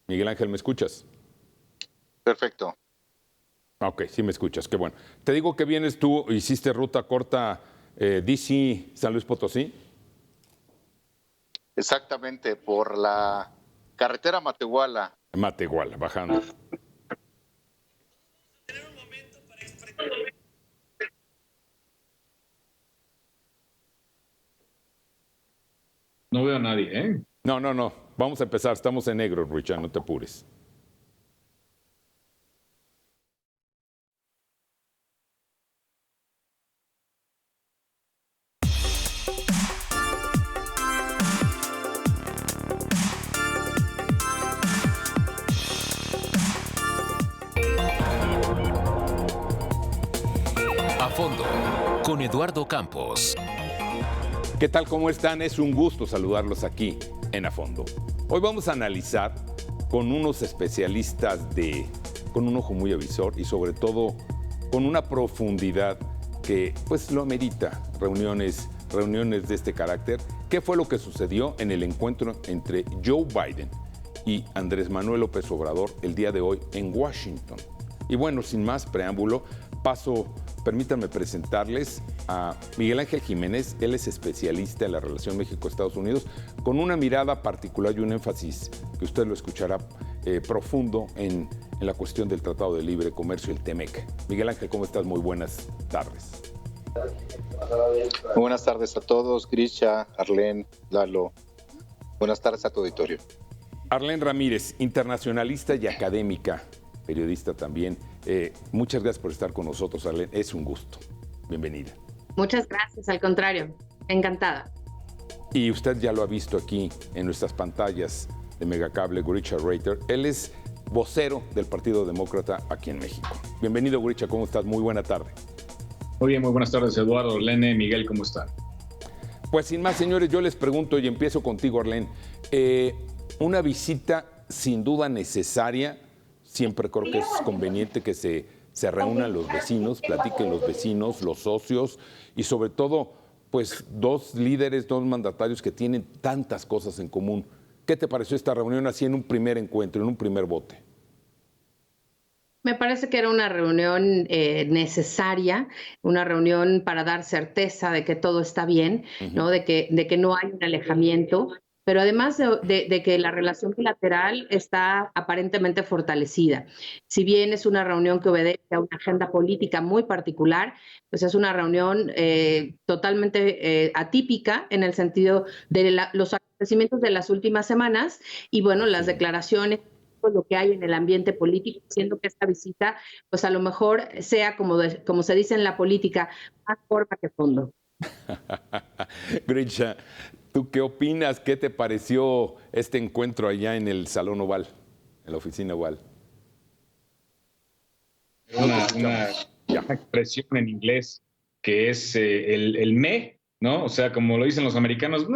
Miguel Ángel, ¿me escuchas? Perfecto. Ok, sí me escuchas, qué bueno. Te digo que vienes tú, hiciste ruta corta DC, San Luis Potosí. Exactamente, por la carretera Matehuala. Matehuala, bajando. No veo a nadie, ¿eh? No. Vamos a empezar. Estamos en negro, Richard, no te apures. A fondo, con Eduardo Campos. ¿Qué tal? ¿Cómo están? Es un gusto saludarlos aquí en A Fondo. Hoy vamos a analizar con unos especialistas con un ojo muy avisor y sobre todo con una profundidad que pues lo amerita, reuniones de este carácter. ¿Qué fue lo que sucedió en el encuentro entre Joe Biden y Andrés Manuel López Obrador el día de hoy en Washington? Y bueno, sin más preámbulo, permítanme presentarles a Miguel Ángel Jiménez. Él es especialista en la relación México-Estados Unidos, con una mirada particular y un énfasis que usted lo escuchará profundo en la cuestión del Tratado de Libre Comercio, el TEMEC. Miguel Ángel, ¿cómo estás? Muy buenas tardes. Muy buenas tardes a todos, Grisha, Arlene, Lalo. Buenas tardes a tu auditorio. Arlene Ramírez, internacionalista y académica, periodista también. Muchas gracias por estar con nosotros, Arlene. Es un gusto. Bienvenida. Muchas gracias, al contrario, encantada. Y usted ya lo ha visto aquí en nuestras pantallas de Megacable, Guricha Reiter. Él es vocero del Partido Demócrata aquí en México. Bienvenido, Guricha, ¿cómo estás? Muy buena tarde. Muy bien, muy buenas tardes, Eduardo, Arlene, Miguel, ¿cómo están? Pues sin más, señores, yo les pregunto y empiezo contigo, Arlene. Una visita sin duda necesaria. Siempre creo que es conveniente que se reúnan los vecinos, platiquen los vecinos, los socios y sobre todo, pues dos líderes, dos mandatarios que tienen tantas cosas en común. ¿Qué te pareció esta reunión así en un primer encuentro, en un primer bote? Me parece que era una reunión necesaria, una reunión para dar certeza de que todo está bien, ¿no? De que no hay un alejamiento, pero además de que la relación bilateral está aparentemente fortalecida. Si bien es una reunión que obedece a una agenda política muy particular, pues es una reunión totalmente atípica en el sentido de los acontecimientos de las últimas semanas y bueno, las declaraciones, lo que hay en el ambiente político, siendo que esta visita, pues a lo mejor sea, como se dice en la política, más forma que fondo. Grisha, ¿tú qué opinas? ¿Qué te pareció este encuentro allá en el Salón Oval, en la oficina Oval? Una expresión en inglés que es el me, ¿no? O sea, como lo dicen los americanos,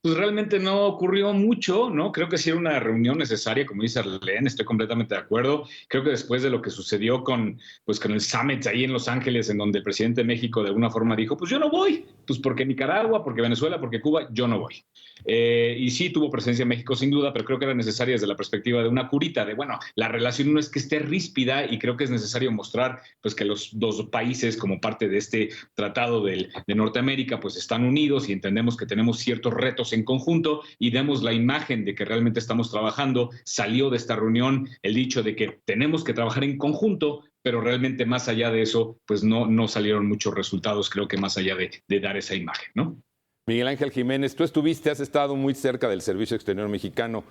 pues realmente no ocurrió mucho, ¿no? Creo que sí era una reunión necesaria, como dice Arlene, estoy completamente de acuerdo. Creo que después de lo que sucedió con el summit ahí en Los Ángeles, en donde el presidente de México de alguna forma dijo, pues yo no voy, pues porque Nicaragua, porque Venezuela, porque Cuba, yo no voy. Y sí tuvo presencia en México sin duda, pero creo que era necesaria desde la perspectiva de una curita, de bueno, la relación no es que esté ríspida y creo que es necesario mostrar pues que los dos países como parte de este tratado de Norteamérica pues están unidos y entendemos que tenemos ciertos retos en conjunto y demos la imagen de que realmente estamos trabajando. Salió de esta reunión el dicho de que tenemos que trabajar en conjunto, pero realmente más allá de eso pues no salieron muchos resultados, creo que más allá de dar esa imagen, ¿no? Miguel Ángel Jiménez, tú has estado muy cerca del Servicio Exterior Mexicano.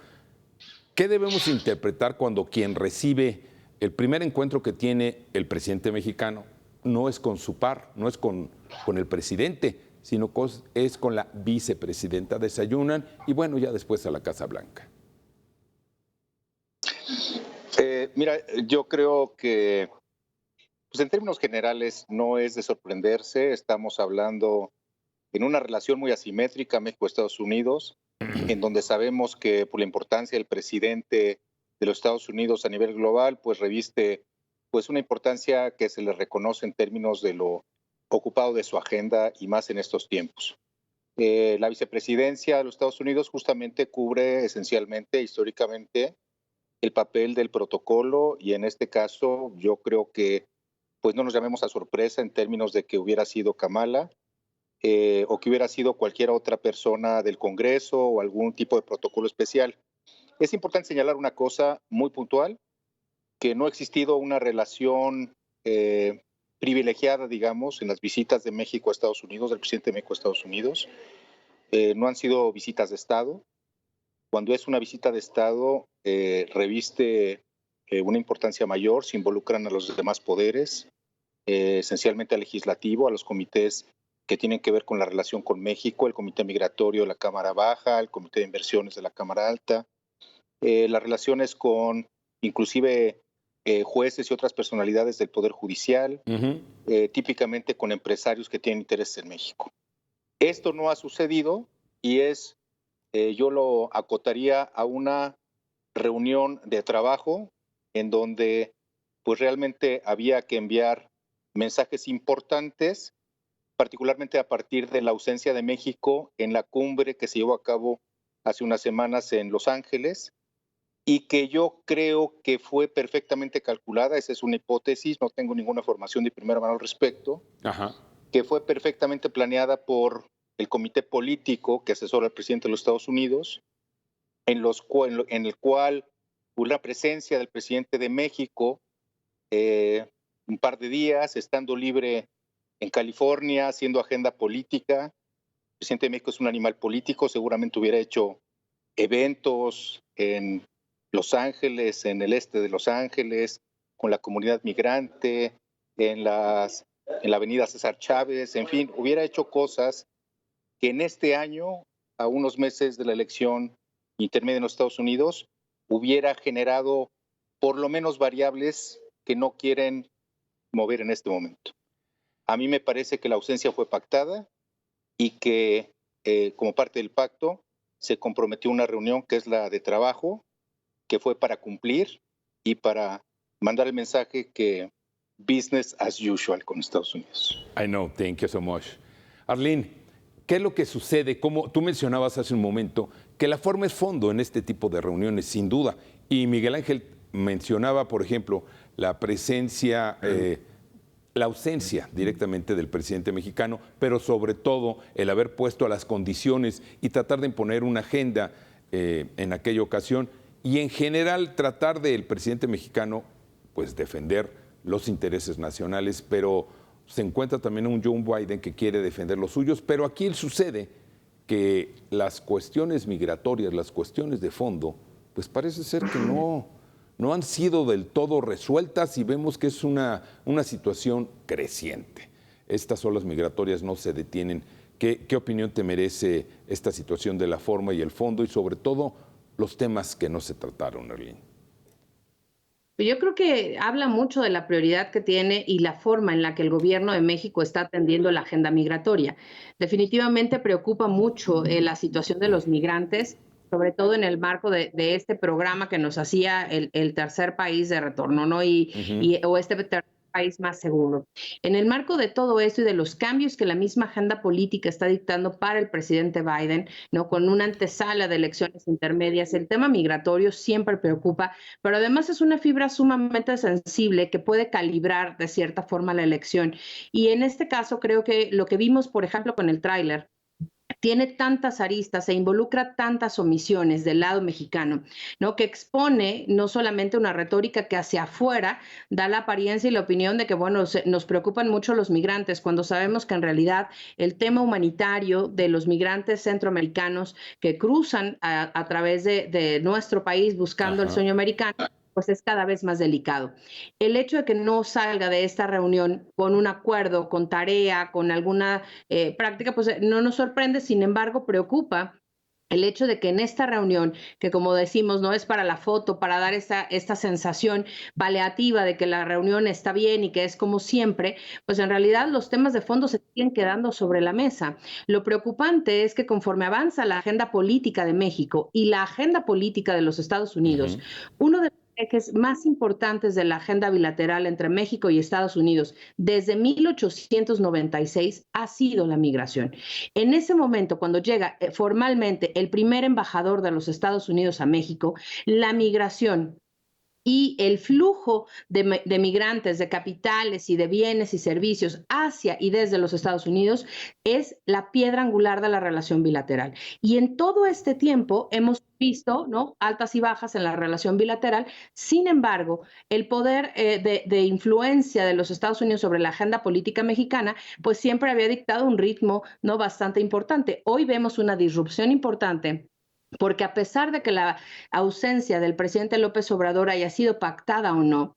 ¿Qué debemos interpretar cuando quien recibe el primer encuentro que tiene el presidente mexicano no es con su par, no es con el presidente, sino es con la vicepresidenta? Desayunan y bueno, ya después a la Casa Blanca. Mira, yo creo que pues en términos generales no es de sorprenderse. Estamos hablando en una relación muy asimétrica México-Estados Unidos, en donde sabemos que por la importancia del presidente de los Estados Unidos a nivel global, pues reviste pues una importancia que se le reconoce en términos de lo ocupado de su agenda y más en estos tiempos. La vicepresidencia de los Estados Unidos justamente cubre esencialmente, históricamente, el papel del protocolo, y en este caso yo creo que pues no nos llamemos a sorpresa en términos de que hubiera sido Kamala o que hubiera sido cualquier otra persona del Congreso o algún tipo de protocolo especial. Es importante señalar una cosa muy puntual, que no ha existido una relación privilegiada, digamos, en las visitas de México a Estados Unidos, del presidente de México a Estados Unidos. No han sido visitas de Estado. Cuando es una visita de Estado, reviste una importancia mayor, se involucran a los demás poderes, esencialmente al legislativo, a los comités que tienen que ver con la relación con México, el Comité Migratorio de la Cámara Baja, el Comité de Inversiones de la Cámara Alta, las relaciones con inclusive jueces y otras personalidades del Poder Judicial, típicamente con empresarios que tienen intereses en México. Esto no ha sucedido y yo lo acotaría a una reunión de trabajo en donde pues realmente había que enviar mensajes importantes, particularmente a partir de la ausencia de México en la cumbre que se llevó a cabo hace unas semanas en Los Ángeles, y que yo creo que fue perfectamente calculada. Esa es una hipótesis, no tengo ninguna información de primera mano al respecto, que fue perfectamente planeada por el comité político que asesora al presidente de los Estados Unidos, en el cual hubo la presencia del presidente de México un par de días, estando libre en California, haciendo agenda política. El presidente de México es un animal político, seguramente hubiera hecho eventos en Los Ángeles, en el este de Los Ángeles, con la comunidad migrante, en la avenida César Chávez, en fin, hubiera hecho cosas que en este año, a unos meses de la elección intermedia en los Estados Unidos, hubiera generado por lo menos variables que no quieren mover en este momento. A mí me parece que la ausencia fue pactada y que como parte del pacto se comprometió una reunión que es la de trabajo, que fue para cumplir y para mandar el mensaje que business as usual con Estados Unidos. I know, thank you so much. Arlene, ¿qué es lo que sucede? Como tú mencionabas hace un momento, que la forma es fondo en este tipo de reuniones, sin duda. Y Miguel Ángel mencionaba, por ejemplo, la presencia, la ausencia directamente del presidente mexicano, pero sobre todo el haber puesto las condiciones y tratar de imponer una agenda en aquella ocasión, y en general tratar del presidente mexicano pues defender los intereses nacionales, pero se encuentra también un Joe Biden que quiere defender los suyos. Pero aquí sucede que las cuestiones migratorias, las cuestiones de fondo, pues parece ser que no han sido del todo resueltas, y vemos que es una situación creciente. Estas olas migratorias no se detienen. ¿Qué opinión te merece esta situación de la forma y el fondo, y sobre todo los temas que no se trataron, Arlene? Yo creo que habla mucho de la prioridad que tiene y la forma en la que el gobierno de México está atendiendo la agenda migratoria. Definitivamente preocupa mucho la situación de los migrantes, sobre todo en el marco de este programa que nos hacía el tercer país de retorno, ¿no? O este tercer país más seguro. En el marco de todo esto y de los cambios que la misma agenda política está dictando para el presidente Biden, ¿no? Con una antesala de elecciones intermedias, el tema migratorio siempre preocupa, pero además es una fibra sumamente sensible que puede calibrar de cierta forma la elección. Y en este caso creo que lo que vimos, por ejemplo, con el tráiler, tiene tantas aristas e involucra tantas omisiones del lado mexicano, ¿no? Que expone no solamente una retórica que hacia afuera da la apariencia y la opinión de que, bueno, nos preocupan mucho los migrantes, cuando sabemos que en realidad el tema humanitario de los migrantes centroamericanos que cruzan a través de nuestro país buscando el sueño americano, pues es cada vez más delicado. El hecho de que no salga de esta reunión con un acuerdo, con tarea, con alguna práctica, pues no nos sorprende. Sin embargo, preocupa el hecho de que en esta reunión, que como decimos, no es para la foto, para dar esta sensación paliativa de que la reunión está bien y que es como siempre, pues en realidad los temas de fondo se siguen quedando sobre la mesa. Lo preocupante es que conforme avanza la agenda política de México y la agenda política de los Estados Unidos, uno de ejes más importantes de la agenda bilateral entre México y Estados Unidos desde 1896 ha sido la migración. En ese momento, cuando llega formalmente el primer embajador de los Estados Unidos a México, la migración y el flujo de migrantes, de capitales y de bienes y servicios hacia y desde los Estados Unidos es la piedra angular de la relación bilateral. Y en todo este tiempo hemos visto, ¿no?, altas y bajas en la relación bilateral. Sin embargo, el poder de influencia de los Estados Unidos sobre la agenda política mexicana, pues siempre había dictado un ritmo, ¿no?, bastante importante. Hoy vemos una disrupción importante, porque a pesar de que la ausencia del presidente López Obrador haya sido pactada o no,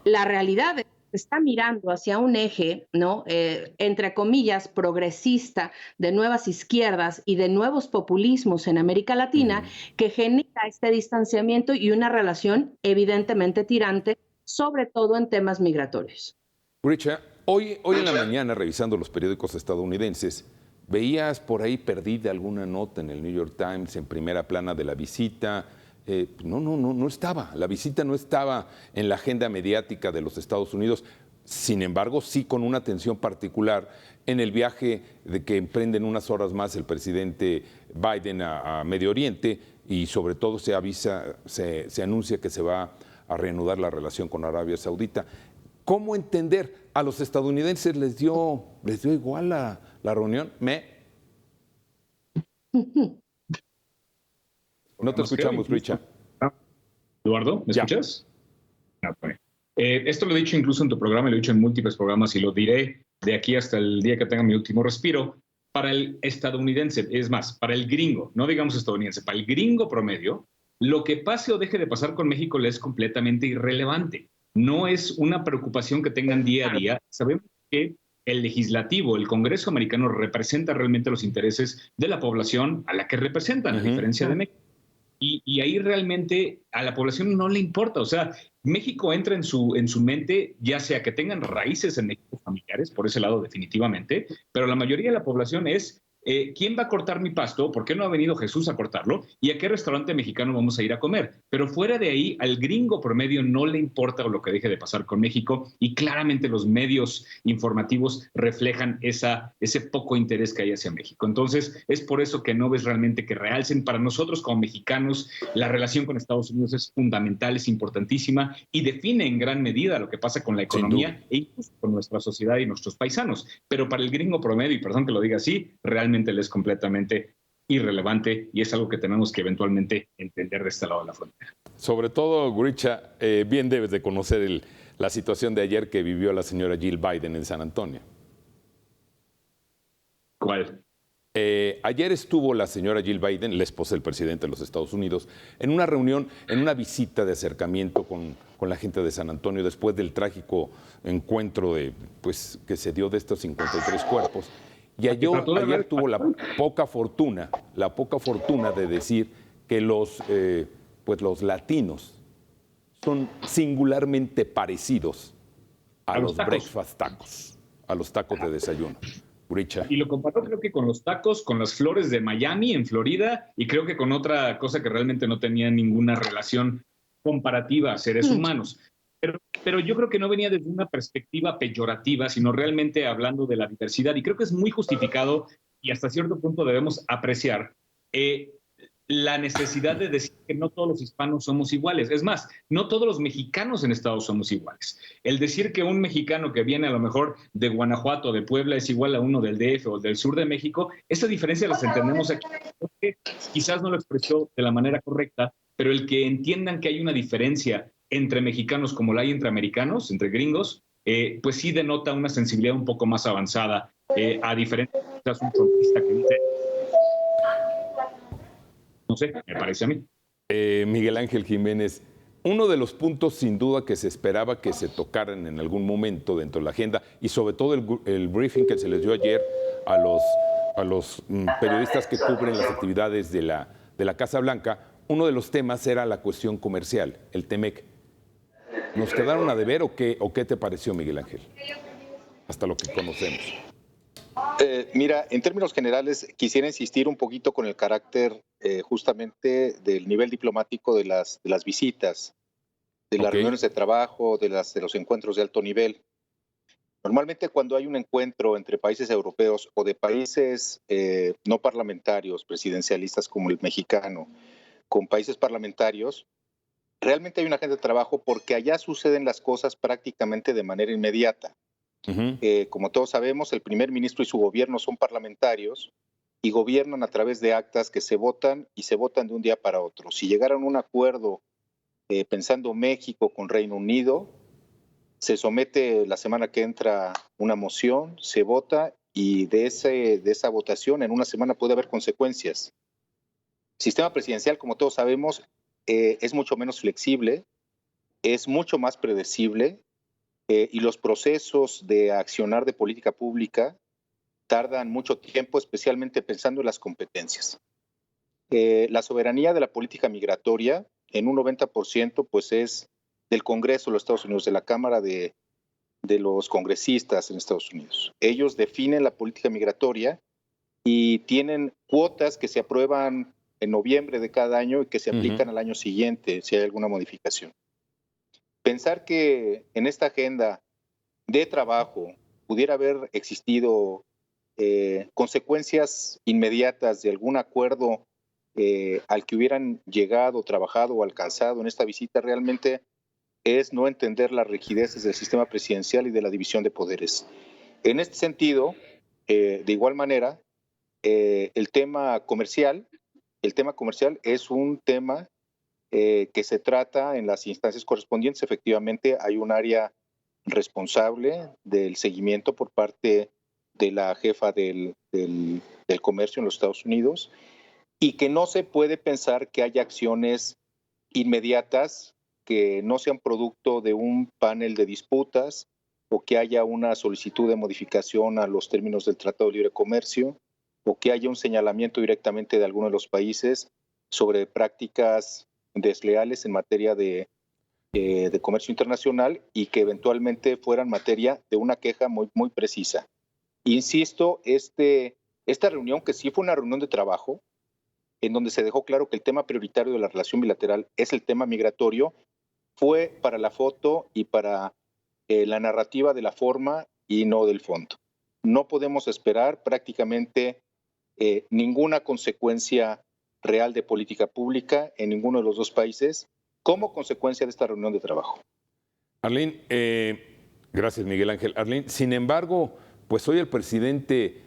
la realidad es que se está mirando hacia un eje, ¿no?, entre comillas, progresista, de nuevas izquierdas y de nuevos populismos en América Latina, que genera este distanciamiento y una relación evidentemente tirante, sobre todo en temas migratorios. Grisha, hoy en la mañana, revisando los periódicos estadounidenses, ¿veías por ahí perdida alguna nota en el New York Times en primera plana de la visita? No estaba. La visita no estaba en la agenda mediática de los Estados Unidos. Sin embargo, sí con una atención particular en el viaje de que emprenden unas horas más el presidente Biden a Medio Oriente, y sobre todo se anuncia que se va a reanudar la relación con Arabia Saudita. ¿Cómo entender? ¿A los estadounidenses les dio igual la reunión? No te escuchamos, Richard. Eduardo, ¿me escuchas? Bueno. Esto lo he dicho incluso en tu programa, lo he dicho en múltiples programas y lo diré de aquí hasta el día que tenga mi último respiro. Para el estadounidense, es más, para el gringo, no digamos estadounidense, para el gringo promedio, lo que pase o deje de pasar con México le es completamente irrelevante. No es una preocupación que tengan día a día. Sabemos que el legislativo, el Congreso americano, representa realmente los intereses de la población a la que representan, a diferencia de México. Y ahí realmente a la población no le importa. O sea, México entra en su mente, ya sea que tengan raíces en México familiares, por ese lado definitivamente, pero la mayoría de la población es ¿quién va a cortar mi pasto? ¿Por qué no ha venido Jesús a cortarlo? ¿Y a qué restaurante mexicano vamos a ir a comer? Pero fuera de ahí, al gringo promedio no le importa lo que deje de pasar con México, y claramente los medios informativos reflejan ese poco interés que hay hacia México. Entonces, es por eso que no ves realmente que realcen. Para nosotros como mexicanos, la relación con Estados Unidos es fundamental, es importantísima y define en gran medida lo que pasa con la economía e incluso con nuestra sociedad y nuestros paisanos. Pero para el gringo promedio, y perdón que lo diga así, realmente le es completamente irrelevante, y es algo que tenemos que eventualmente entender de este lado de la frontera. Sobre todo, Grisha, bien debes de conocer la situación de ayer que vivió la señora Jill Biden en San Antonio. ¿Cuál? Ayer estuvo la señora Jill Biden, la esposa del presidente de los Estados Unidos, en una reunión, en una visita de acercamiento con la gente de San Antonio después del trágico encuentro que se dio de estos 53 cuerpos. Y ayer tuvo la poca fortuna de decir que los latinos son singularmente parecidos a los breakfast tacos, a los tacos de desayuno. Grisha. Y lo comparó, creo que con los tacos, con las flores de Miami, en Florida, y creo que con otra cosa que realmente no tenía ninguna relación comparativa a seres humanos. Pero yo creo que no venía desde una perspectiva peyorativa, sino realmente hablando de la diversidad. Y creo que es muy justificado, y hasta cierto punto debemos apreciar la necesidad de decir que no todos los hispanos somos iguales. Es más, no todos los mexicanos en Estados somos iguales. El decir que un mexicano que viene a lo mejor de Guanajuato, de Puebla, es igual a uno del DF o del sur de México, esa diferencia las entendemos aquí. Porque quizás no lo expresó de la manera correcta, pero el que entiendan que hay una diferencia entre mexicanos como la hay entre americanos, entre gringos, pues sí denota una sensibilidad un poco más avanzada, a diferencia de un frontista que dice, no sé, me parece a mí. Miguel Ángel Jiménez, uno de los puntos sin duda que se esperaba que se tocaran en algún momento dentro de la agenda, y sobre todo el briefing que se les dio ayer a los periodistas que cubren las actividades de la Casa Blanca, uno de los temas era la cuestión comercial, el TEMEC. ¿Nos quedaron a deber o qué te pareció, Miguel Ángel? Hasta lo que conocemos. Mira, en términos generales, quisiera insistir un poquito con el carácter justamente del nivel diplomático de las visitas, de las reuniones de trabajo, de los encuentros de alto nivel. Normalmente cuando hay un encuentro entre países europeos o de países no parlamentarios, presidencialistas como el mexicano, con países parlamentarios, realmente hay una agenda de trabajo porque allá suceden las cosas prácticamente de manera inmediata. Como todos sabemos, el primer ministro y su gobierno son parlamentarios y gobiernan a través de actas que se votan y se votan de un día para otro. Si llegaron a un acuerdo pensando México con Reino Unido, se somete la semana que entra una moción, se vota y de esa votación en una semana puede haber consecuencias. El sistema presidencial, como todos sabemos, es mucho menos flexible, es mucho más predecible y los procesos de accionar de política pública tardan mucho tiempo, especialmente pensando en las competencias. La soberanía de la política migratoria en un 90% pues es del Congreso de los Estados Unidos, de la Cámara de los congresistas en Estados Unidos. Ellos definen la política migratoria y tienen cuotas que se aprueban en noviembre de cada año y que se aplican al año siguiente si hay alguna modificación. Pensar que en esta agenda de trabajo pudiera haber existido consecuencias inmediatas de algún acuerdo al que hubieran llegado, trabajado o alcanzado en esta visita realmente es no entender las rigideces del sistema presidencial y de la división de poderes. En este sentido, de igual manera, el tema comercial es un tema que se trata en las instancias correspondientes. Efectivamente, hay un área responsable del seguimiento por parte de la jefa del comercio en los Estados Unidos y que no se puede pensar que haya acciones inmediatas que no sean producto de un panel de disputas o que haya una solicitud de modificación a los términos del Tratado de Libre Comercio o que haya un señalamiento directamente de alguno de los países sobre prácticas desleales en materia de comercio internacional y que eventualmente fueran materia de una queja muy, muy precisa. Insisto, esta reunión, que sí fue una reunión de trabajo, en donde se dejó claro que el tema prioritario de la relación bilateral es el tema migratorio, fue para la foto y para la narrativa de la forma y no del fondo. No podemos esperar prácticamente ninguna consecuencia real de política pública en ninguno de los dos países como consecuencia de esta reunión de trabajo. Arlene, gracias Miguel Ángel. Arlene, sin embargo, pues hoy el presidente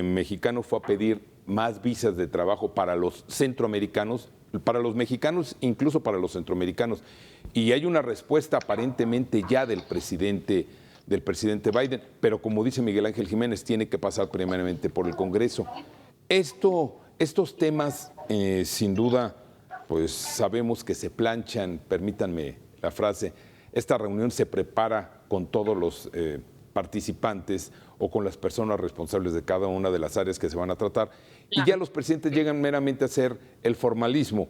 mexicano fue a pedir más visas de trabajo para los centroamericanos, para los mexicanos, incluso para los centroamericanos. Y hay una respuesta aparentemente ya del presidente Biden, pero como dice Miguel Ángel Jiménez, tiene que pasar primeramente por el Congreso. Estos temas, sin duda, pues sabemos que se planchan, permítanme la frase, esta reunión se prepara con todos los participantes o con las personas responsables de cada una de las áreas que se van a tratar, y ya los presidentes llegan meramente a hacer el formalismo.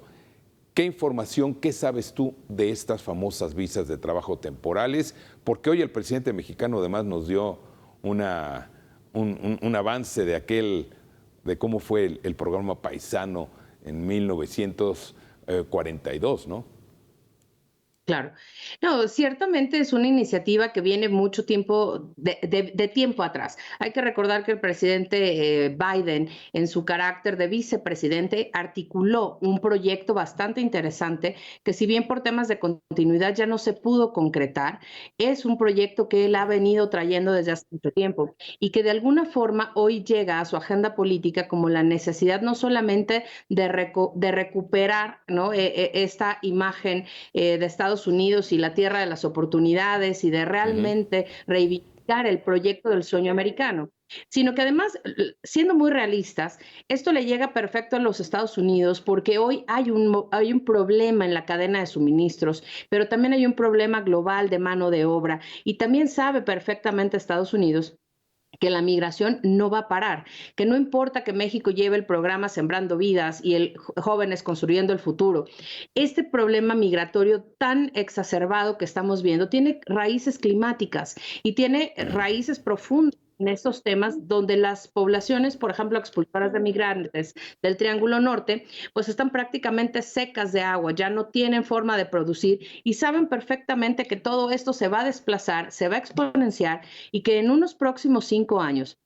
¿Qué información, qué sabes tú de estas famosas visas de trabajo temporales? Porque hoy el presidente mexicano además nos dio un avance de cómo fue el programa Paisano en 1942, ¿no? Claro. No, ciertamente es una iniciativa que viene mucho tiempo, de tiempo atrás. Hay que recordar que el presidente Biden, en su carácter de vicepresidente, articuló un proyecto bastante interesante que, si bien por temas de continuidad ya no se pudo concretar, es un proyecto que él ha venido trayendo desde hace mucho tiempo y que de alguna forma hoy llega a su agenda política como la necesidad no solamente de recuperar, ¿no?, esta imagen de Estados Unidos y la tierra de las oportunidades y de realmente reivindicar el proyecto del sueño americano, sino que además, siendo muy realistas, esto le llega perfecto a los Estados Unidos porque hoy hay un problema en la cadena de suministros, pero también hay un problema global de mano de obra, y también sabe perfectamente Estados Unidos que la migración no va a parar, que no importa que México lleve el programa Sembrando Vidas y el Jóvenes Construyendo el Futuro. Este problema migratorio tan exacerbado que estamos viendo tiene raíces climáticas y tiene raíces profundas en estos temas, donde las poblaciones, por ejemplo, expulsoras de migrantes del Triángulo Norte, pues están prácticamente secas de agua, ya no tienen forma de producir y saben perfectamente que todo esto se va a desplazar, se va a exponenciar y que en unos próximos 5 años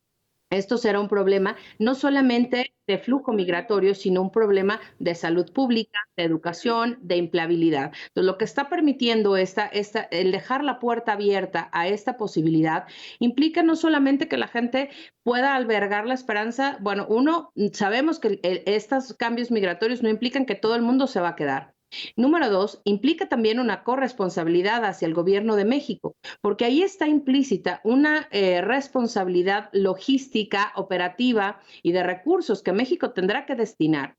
esto será un problema no solamente de flujo migratorio, sino un problema de salud pública, de educación, de empleabilidad. Entonces, lo que está permitiendo el dejar la puerta abierta a esta posibilidad implica no solamente que la gente pueda albergar la esperanza. Bueno, sabemos que estos cambios migratorios no implican que todo el mundo se va a quedar. Número 2, implica también una corresponsabilidad hacia el gobierno de México, porque ahí está implícita una responsabilidad logística, operativa y de recursos que México tendrá que destinar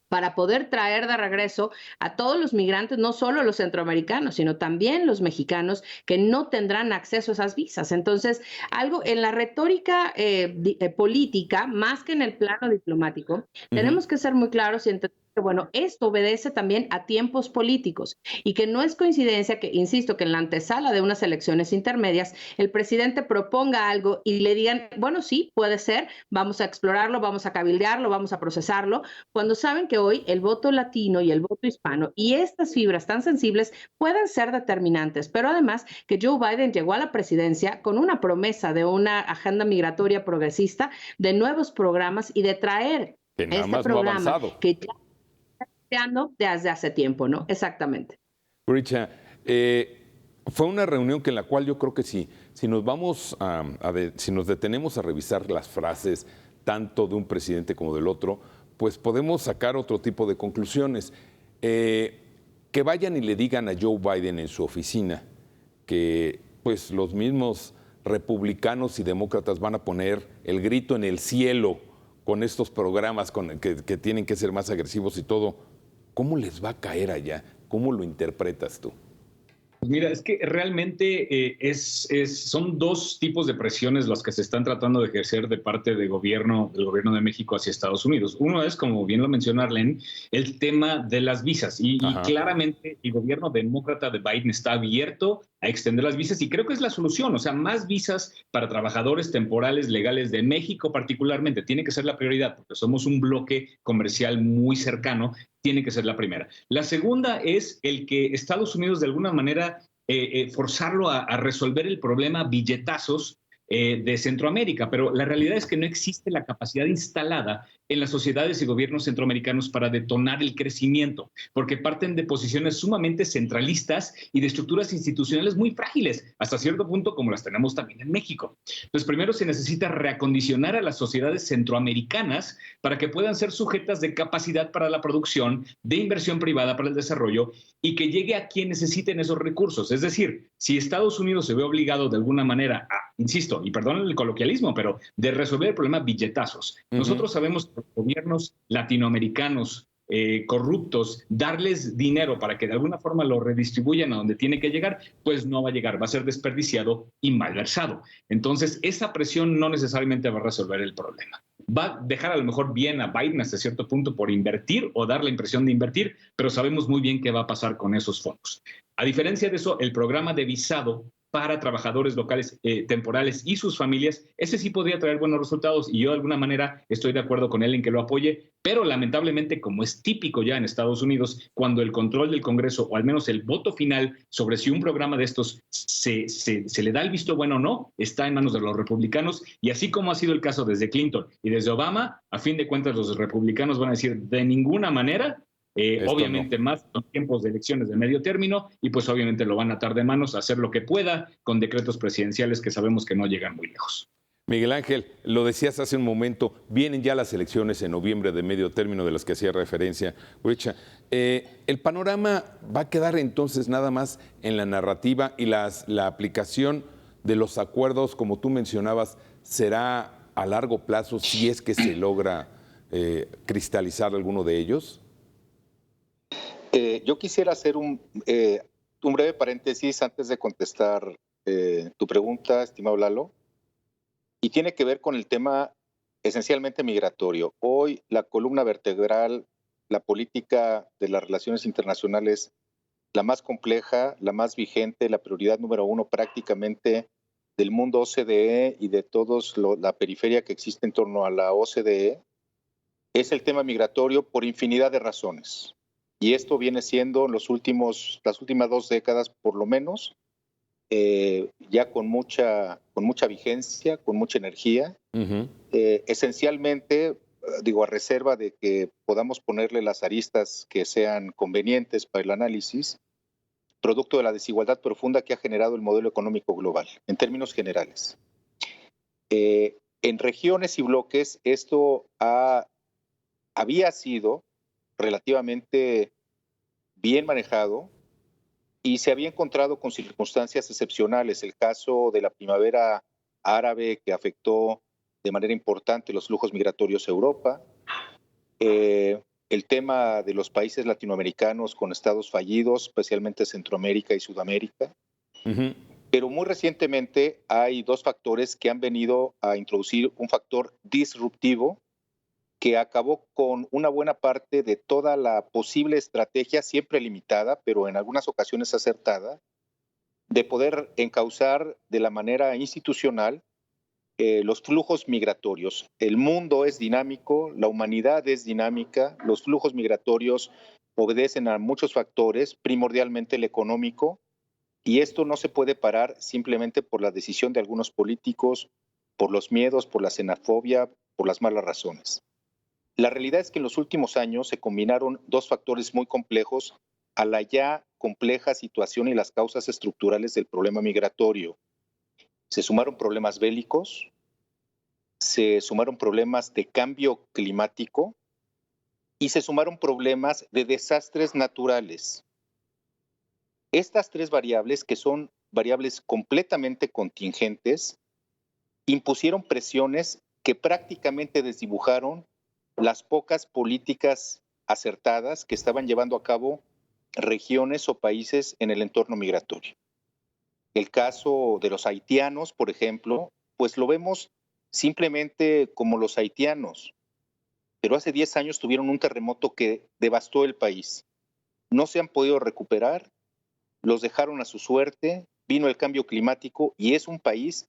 para poder traer de regreso a todos los migrantes, no solo los centroamericanos, sino también los mexicanos que no tendrán acceso a esas visas. Entonces, algo en la retórica política, más que en el plano diplomático, tenemos que ser muy claros y entender que, bueno, esto obedece también a tiempos políticos y que no es coincidencia que, insisto, que en la antesala de unas elecciones intermedias, el presidente proponga algo y le digan, bueno, sí, puede ser, vamos a explorarlo, vamos a cabildearlo, vamos a procesarlo, cuando saben que hoy el voto latino y el voto hispano y estas fibras tan sensibles pueden ser determinantes, pero además que Joe Biden llegó a la presidencia con una promesa de una agenda migratoria progresista, de nuevos programas y de traer que nada este más no ha programa avanzado. que ya está creando desde hace tiempo, ¿no? Exactamente. Guricha, fue una reunión en la cual yo creo que si nos vamos si nos detenemos a revisar las frases tanto de un presidente como del otro, pues podemos sacar otro tipo de conclusiones. Que vayan y le digan a Joe Biden en su oficina que pues los mismos republicanos y demócratas van a poner el grito en el cielo con estos programas que tienen que ser más agresivos y todo. ¿Cómo les va a caer allá? ¿Cómo lo interpretas tú? Mira, es que realmente son dos tipos de presiones las que se están tratando de ejercer de parte del gobierno de México hacia Estados Unidos. Uno es, como bien lo menciona Arlene, el tema de las visas. Y claramente el gobierno demócrata de Biden está abierto a extender las visas y creo que es la solución. O sea, más visas para trabajadores temporales legales de México particularmente. Tiene que ser la prioridad porque somos un bloque comercial muy cercano. Tiene que ser la primera. La segunda es el que Estados Unidos de alguna manera forzarlo a resolver el problema billetazos de Centroamérica, pero la realidad es que no existe la capacidad instalada en las sociedades y gobiernos centroamericanos para detonar el crecimiento, porque parten de posiciones sumamente centralistas y de estructuras institucionales muy frágiles, hasta cierto punto como las tenemos también en México. Entonces, primero se necesita reacondicionar a las sociedades centroamericanas para que puedan ser sujetas de capacidad para la producción, de inversión privada para el desarrollo y que llegue a quien necesiten esos recursos. Es decir, si Estados Unidos se ve obligado de alguna manera a, insisto, y perdón el coloquialismo, pero de resolver el problema billetazos. Nosotros sabemos que los gobiernos latinoamericanos corruptos, darles dinero para que de alguna forma lo redistribuyan a donde tiene que llegar, pues no va a llegar, va a ser desperdiciado y malversado. Entonces, esa presión no necesariamente va a resolver el problema. Va a dejar a lo mejor bien a Biden hasta cierto punto por invertir o dar la impresión de invertir, pero sabemos muy bien qué va a pasar con esos fondos. A diferencia de eso, el programa de visado para trabajadores locales temporales y sus familias, ese sí podría traer buenos resultados y yo de alguna manera estoy de acuerdo con él en que lo apoye, pero lamentablemente, como es típico ya en Estados Unidos, cuando el control del Congreso o al menos el voto final sobre si un programa de estos se le da el visto bueno o no, está en manos de los republicanos y así como ha sido el caso desde Clinton y desde Obama, a fin de cuentas los republicanos van a decir de ninguna manera. Obviamente no. Más son tiempos de elecciones de medio término y pues obviamente lo van a atar de manos a hacer lo que pueda con decretos presidenciales que sabemos que no llegan muy lejos. Miguel Ángel, lo decías hace un momento, vienen ya las elecciones en noviembre de medio término de las que hacía referencia. Guricha, ¿el panorama va a quedar entonces nada más en la narrativa y la aplicación de los acuerdos, como tú mencionabas, será a largo plazo si es que se logra cristalizar alguno de ellos? Yo quisiera hacer un breve paréntesis antes de contestar tu pregunta, estimado Lalo, y tiene que ver con el tema esencialmente migratorio. Hoy la columna vertebral, la política de las relaciones internacionales, la más compleja, la más vigente, la prioridad número uno prácticamente del mundo OCDE y de todos la periferia que existe en torno a la OCDE, es el tema migratorio por infinidad de razones. Y esto viene siendo las últimas 2 décadas por lo menos, ya con mucha vigencia, con mucha energía. Esencialmente, digo, a reserva de que podamos ponerle las aristas que sean convenientes para el análisis, producto de la desigualdad profunda que ha generado el modelo económico global, en términos generales. En regiones y bloques, esto había sido relativamente bien manejado y se había encontrado con circunstancias excepcionales. El caso de la primavera árabe que afectó de manera importante los flujos migratorios a Europa, el tema de los países latinoamericanos con estados fallidos, especialmente Centroamérica y Sudamérica. Ujú. Pero muy recientemente hay dos factores que han venido a introducir un factor disruptivo que acabó con una buena parte de toda la posible estrategia, siempre limitada, pero en algunas ocasiones acertada, de poder encauzar de la manera institucional los flujos migratorios. El mundo es dinámico, la humanidad es dinámica, los flujos migratorios obedecen a muchos factores, primordialmente el económico, y esto no se puede parar simplemente por la decisión de algunos políticos, por los miedos, por la xenofobia, por las malas razones. La realidad es que en los últimos años se combinaron dos factores muy complejos a la ya compleja situación y las causas estructurales del problema migratorio. Se sumaron problemas bélicos, se sumaron problemas de cambio climático y se sumaron problemas de desastres naturales. Estas tres variables, que son variables completamente contingentes, impusieron presiones que prácticamente desdibujaron las pocas políticas acertadas que estaban llevando a cabo regiones o países en el entorno migratorio. El caso de los haitianos, por ejemplo, pues lo vemos simplemente como los haitianos, pero hace 10 años tuvieron un terremoto que devastó el país. No se han podido recuperar, los dejaron a su suerte, vino el cambio climático y es un país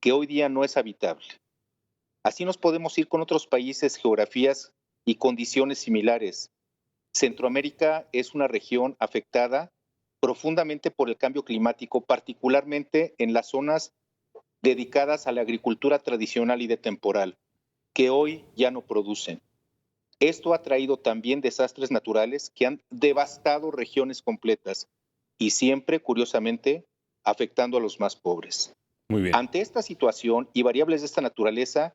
que hoy día no es habitable. Así nos podemos ir con otros países, geografías y condiciones similares. Centroamérica es una región afectada profundamente por el cambio climático, particularmente en las zonas dedicadas a la agricultura tradicional y de temporal, que hoy ya no producen. Esto ha traído también desastres naturales que han devastado regiones completas y siempre, curiosamente, afectando a los más pobres. Muy bien. Ante esta situación y variables de esta naturaleza,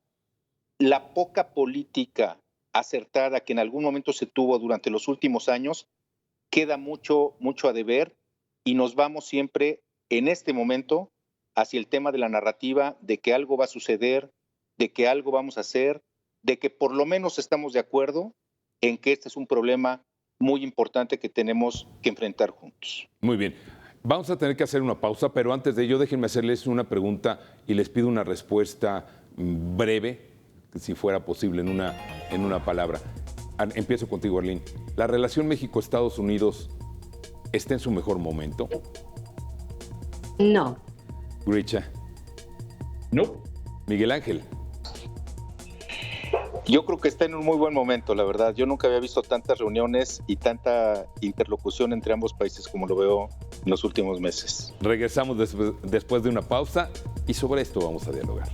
la poca política acertada que en algún momento se tuvo durante los últimos años queda mucho a deber y nos vamos siempre en este momento hacia el tema de la narrativa de que algo va a suceder, de que algo vamos a hacer, de que por lo menos estamos de acuerdo en que este es un problema muy importante que tenemos que enfrentar juntos. Muy bien. Vamos a tener que hacer una pausa, pero antes de ello déjenme hacerles una pregunta y les pido una respuesta breve, si fuera posible, en una palabra. Empiezo contigo, Arlene. ¿La relación México-Estados Unidos está en su mejor momento? No. Grisha. No. Miguel Ángel. Yo creo que está en un muy buen momento, la verdad. Yo nunca había visto tantas reuniones y tanta interlocución entre ambos países como lo veo en los últimos meses. Regresamos después de una pausa y sobre esto vamos a dialogar.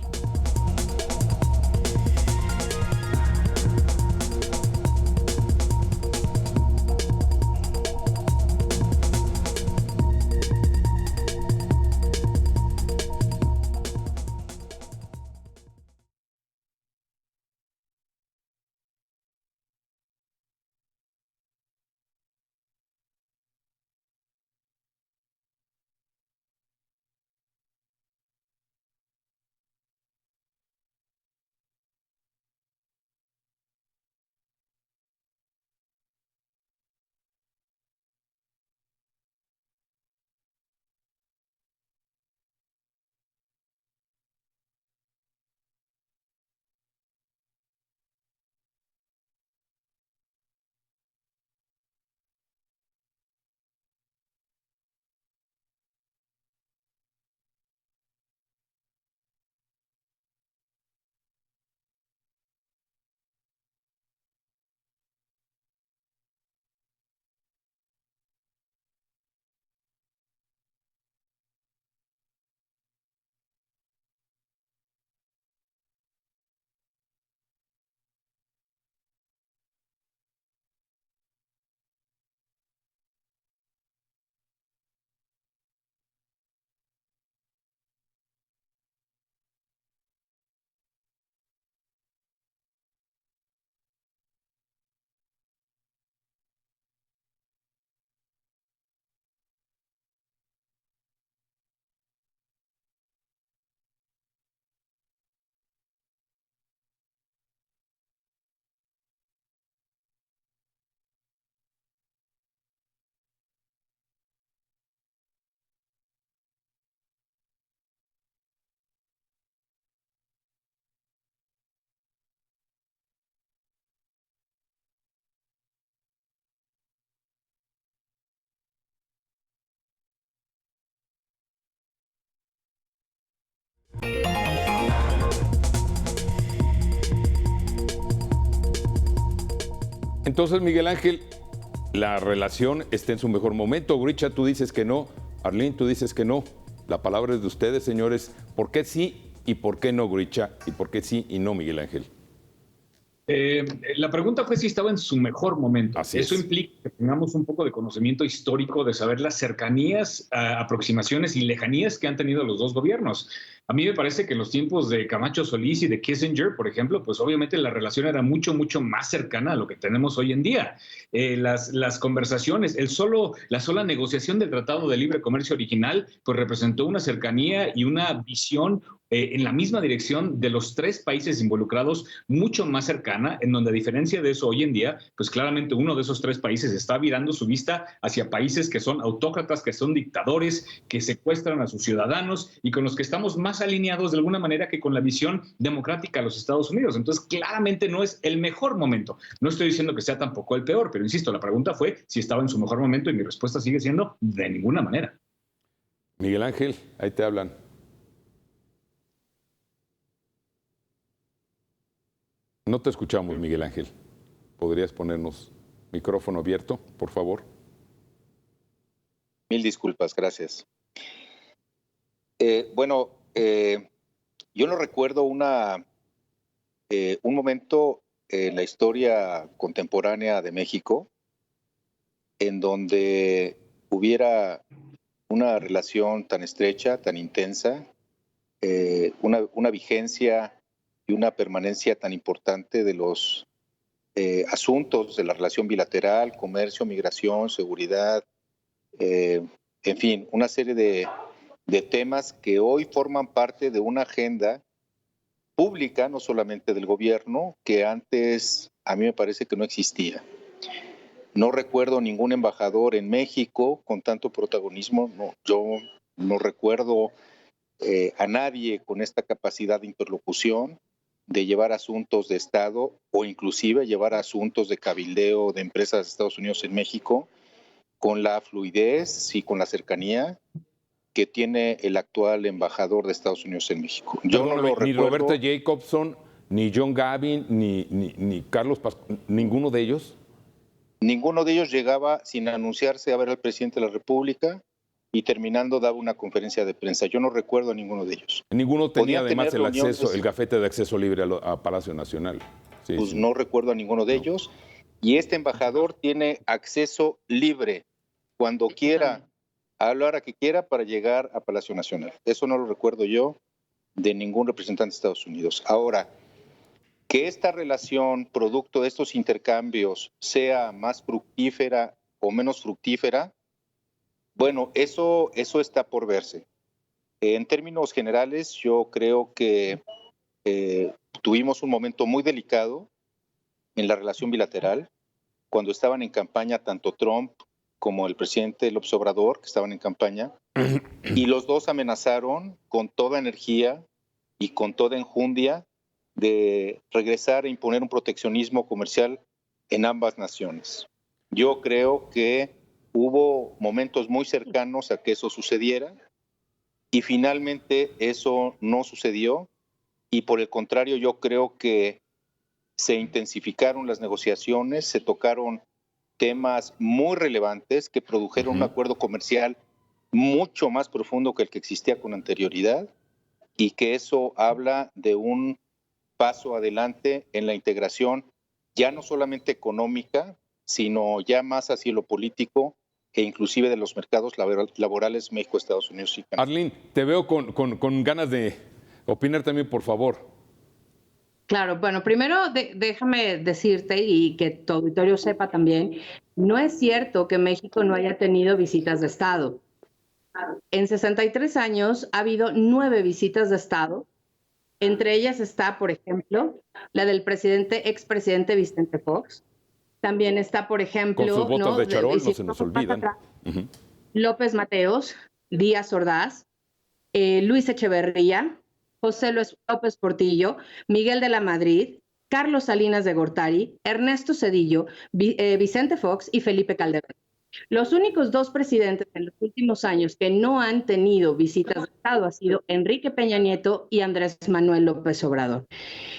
Entonces, Miguel Ángel, la relación está en su mejor momento. Grisha, tú dices que no. Arlene, tú dices que no. La palabra es de ustedes, señores. ¿Por qué sí y por qué no, Grisha? ¿Y por qué sí y no, Miguel Ángel? La pregunta fue si estaba en su mejor momento. Eso implica que tengamos un poco de conocimiento histórico, de saber las cercanías, aproximaciones y lejanías que han tenido los dos gobiernos. A mí me parece que en los tiempos de Camacho Solís y de Kissinger, por ejemplo, pues obviamente la relación era mucho, mucho más cercana a lo que tenemos hoy en día. Las conversaciones, la sola negociación del Tratado de Libre Comercio original, pues representó una cercanía y una visión en la misma dirección de los tres países involucrados, mucho más cercana, en donde a diferencia de eso hoy en día, pues claramente uno de esos tres países está virando su vista hacia países que son autócratas, que son dictadores, que secuestran a sus ciudadanos y con los que estamos más alineados de alguna manera que con la visión democrática de los Estados Unidos. Entonces, claramente no es el mejor momento. No estoy diciendo que sea tampoco el peor, pero insisto, la pregunta fue si estaba en su mejor momento y mi respuesta sigue siendo de ninguna manera. Miguel Ángel, ahí te hablan. No te escuchamos, Miguel Ángel. ¿Podrías ponernos micrófono abierto, por favor? Mil disculpas, gracias. Yo no recuerdo un momento en la historia contemporánea de México en donde hubiera una relación tan estrecha, tan intensa, una vigencia y una permanencia tan importante de los asuntos de la relación bilateral, comercio, migración, seguridad, en fin, una serie de temas que hoy forman parte de una agenda pública, no solamente del gobierno, que antes a mí me parece que no existía. No recuerdo ningún embajador en México con tanto protagonismo, yo no recuerdo a nadie con esta capacidad de interlocución, de llevar asuntos de Estado o inclusive llevar asuntos de cabildeo de empresas de Estados Unidos en México con la fluidez y con la cercanía que tiene el actual embajador de Estados Unidos en México. Yo no lo ni recuerdo. Roberta Jacobson, ni John Gavin, ni Carlos Pascual, ¿ninguno de ellos? Ninguno de ellos llegaba sin anunciarse a ver al presidente de la República y terminando daba una conferencia de prensa. Yo no recuerdo a ninguno de ellos. Ninguno tenía además el reuniones, acceso, el gafete de acceso libre a Palacio Nacional. Sí, pues sí. No recuerdo a ninguno de ellos. Y este embajador tiene acceso libre cuando quiera, a la hora que quiera para llegar a Palacio Nacional. Eso no lo recuerdo yo de ningún representante de Estados Unidos. Ahora, que esta relación, producto de estos intercambios, sea más fructífera o menos fructífera, bueno, eso está por verse. En términos generales, yo creo que tuvimos un momento muy delicado en la relación bilateral, cuando estaban en campaña tanto Trump como el presidente López Obrador, que estaban en campaña, y los dos amenazaron con toda energía y con toda enjundia de regresar e imponer un proteccionismo comercial en ambas naciones. Yo creo que hubo momentos muy cercanos a que eso sucediera y finalmente eso no sucedió y por el contrario yo creo que se intensificaron las negociaciones, se tocaron temas muy relevantes que produjeron un acuerdo comercial mucho más profundo que el que existía con anterioridad y que eso habla de un paso adelante en la integración ya no solamente económica, sino ya más hacia lo político e inclusive de los mercados laborales México, Estados Unidos y Canadá. Arlene, te veo con ganas de opinar también, por favor. Claro, bueno, primero déjame decirte y que tu auditorio sepa también, no es cierto que México no haya tenido visitas de Estado. En 63 años ha habido 9 visitas de Estado. Entre ellas está, por ejemplo, la del expresidente Vicente Fox. También está, por ejemplo, con sus botas de charol, no se nos olvidan. López Mateos, Díaz Ordaz, Luis Echeverría, José López Portillo, Miguel de la Madrid, Carlos Salinas de Gortari, Ernesto Zedillo, Vicente Fox y Felipe Calderón. Los únicos 2 presidentes en los últimos años que no han tenido visitas de Estado han sido Enrique Peña Nieto y Andrés Manuel López Obrador.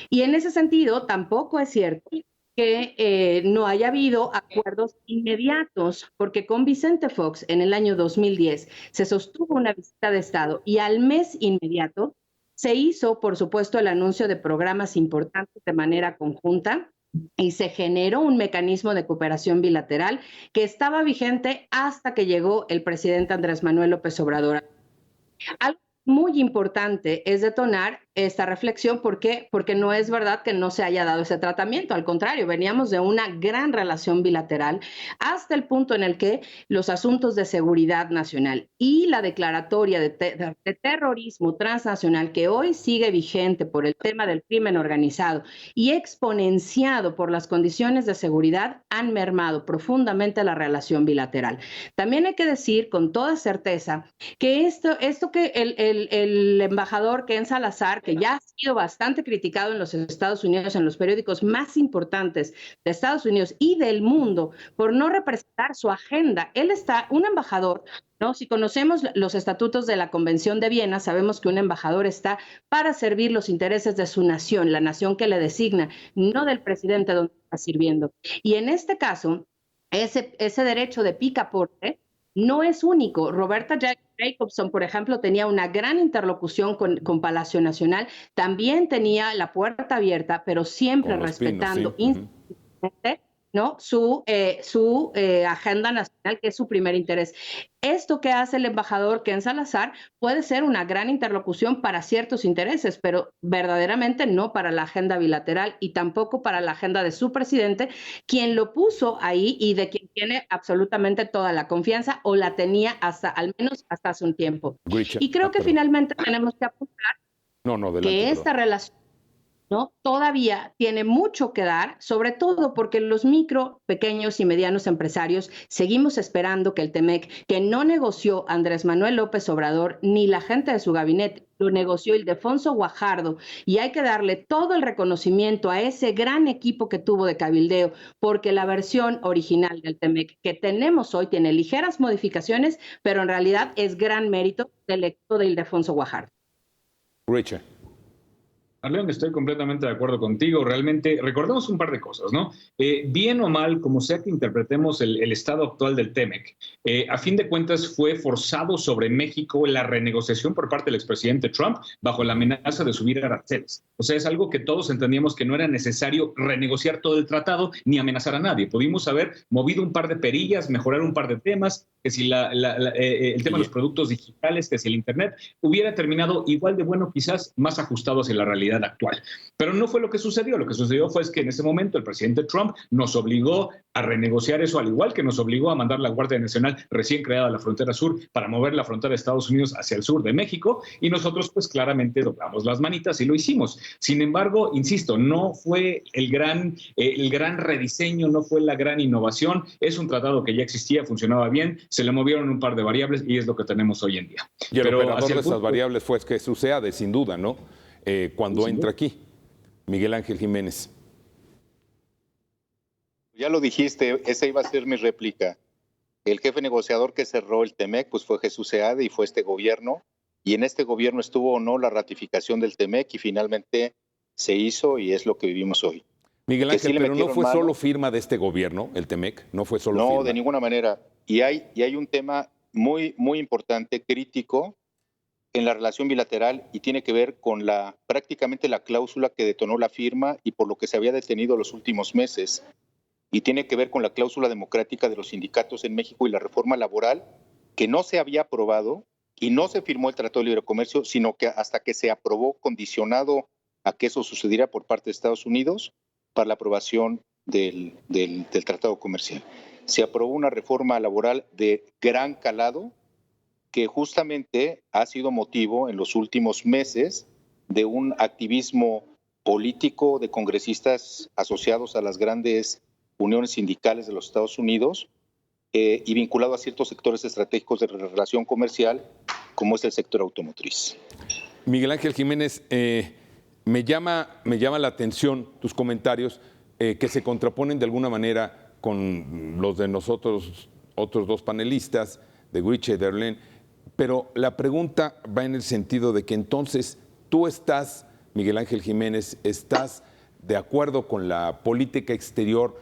Y en ese sentido, tampoco es cierto que no haya habido acuerdos inmediatos, porque con Vicente Fox en el año 2010 se sostuvo una visita de Estado y al mes inmediato se hizo, por supuesto, el anuncio de programas importantes de manera conjunta y se generó un mecanismo de cooperación bilateral que estaba vigente hasta que llegó el presidente Andrés Manuel López Obrador. Algo muy importante es detonar esta reflexión. ¿Por qué? Porque no es verdad que no se haya dado ese tratamiento. Al contrario, veníamos de una gran relación bilateral hasta el punto en el que los asuntos de seguridad nacional y la declaratoria de terrorismo transnacional, que hoy sigue vigente por el tema del crimen organizado y exponenciado por las condiciones de seguridad, han mermado profundamente la relación bilateral. También hay que decir con toda certeza que esto que el embajador Ken Salazar, que ya ha sido bastante criticado en los Estados Unidos, en los periódicos más importantes de Estados Unidos y del mundo, por no representar su agenda. Él está, un embajador, ¿no? Si conocemos los estatutos de la Convención de Viena, sabemos que un embajador está para servir los intereses de su nación, la nación que le designa, no del presidente donde está sirviendo. Y en este caso, ese derecho de picaporte no es único. Roberta Jacobson, por ejemplo, tenía una gran interlocución con Palacio Nacional, también tenía la puerta abierta, pero siempre respetando institucionalmente, ¿no? su agenda nacional, que es su primer interés. Esto que hace el embajador Ken Salazar puede ser una gran interlocución para ciertos intereses, pero verdaderamente no para la agenda bilateral y tampoco para la agenda de su presidente, quien lo puso ahí y de quien tiene absolutamente toda la confianza, o la tenía al menos hasta hace un tiempo. Y creo que finalmente tenemos que apuntar que esta relación, ¿no? Todavía tiene mucho que dar, sobre todo porque los micro, pequeños y medianos empresarios seguimos esperando que el TEMEC, que no negoció Andrés Manuel López Obrador ni la gente de su gabinete, lo negoció Ildefonso Guajardo, y hay que darle todo el reconocimiento a ese gran equipo que tuvo de cabildeo, porque la versión original del TEMEC que tenemos hoy tiene ligeras modificaciones, pero en realidad es gran mérito del equipo de Ildefonso Guajardo. Richard. León, estoy completamente de acuerdo contigo. Realmente, recordemos un par de cosas, ¿no? Bien o mal, como sea que interpretemos el estado actual del TEMEC, a fin de cuentas fue forzado sobre México la renegociación por parte del expresidente Trump bajo la amenaza de subir aranceles. O sea, es algo que todos entendíamos que no era necesario renegociar todo el tratado ni amenazar a nadie. Pudimos haber movido un par de perillas, mejorar un par de temas, que si el tema de los productos digitales, que si el Internet, hubiera terminado igual de bueno, quizás más ajustado hacia la realidad actual. Pero no fue lo que sucedió. Lo que sucedió fue que en ese momento el presidente Trump nos obligó a renegociar eso, al igual que nos obligó a mandar la Guardia Nacional recién creada a la frontera sur para mover la frontera de Estados Unidos hacia el sur de México, y nosotros pues claramente doblamos las manitas y lo hicimos. Sin embargo, insisto, no fue el gran rediseño, no fue la gran innovación. Es un tratado que ya existía, funcionaba bien, se le movieron un par de variables y es lo que tenemos hoy en día. Y el operador de esas variables fue que sucede, sin duda, ¿no? Cuando entra aquí. Miguel Ángel Jiménez. Ya lo dijiste, esa iba a ser mi réplica. El jefe negociador que cerró el TEMEC pues fue Jesús Seade y fue este gobierno, y en este gobierno estuvo o no la ratificación del TEMEC y finalmente se hizo, y es lo que vivimos hoy. Miguel Ángel, pero no fue solo firma de este gobierno, el TEMEC, no fue solo firma. No, de ninguna manera. Y hay un tema muy, muy importante, crítico, en la relación bilateral, y tiene que ver con prácticamente la cláusula que detonó la firma y por lo que se había detenido los últimos meses, y tiene que ver con la cláusula democrática de los sindicatos en México y la reforma laboral, que no se había aprobado y no se firmó el Tratado de Libre Comercio, sino que hasta que se aprobó, condicionado a que eso sucediera por parte de Estados Unidos, para la aprobación del Tratado Comercial. Se aprobó una reforma laboral de gran calado, que justamente ha sido motivo en los últimos meses de un activismo político de congresistas asociados a las grandes uniones sindicales de los Estados Unidos y vinculado a ciertos sectores estratégicos de relación comercial, como es el sector automotriz. Miguel Ángel Jiménez, me llama la atención tus comentarios que se contraponen de alguna manera con los de nosotros, otros dos panelistas, de Gritche y Darlene. Pero la pregunta va en el sentido de que entonces tú estás, Miguel Ángel Jiménez, estás de acuerdo con la política exterior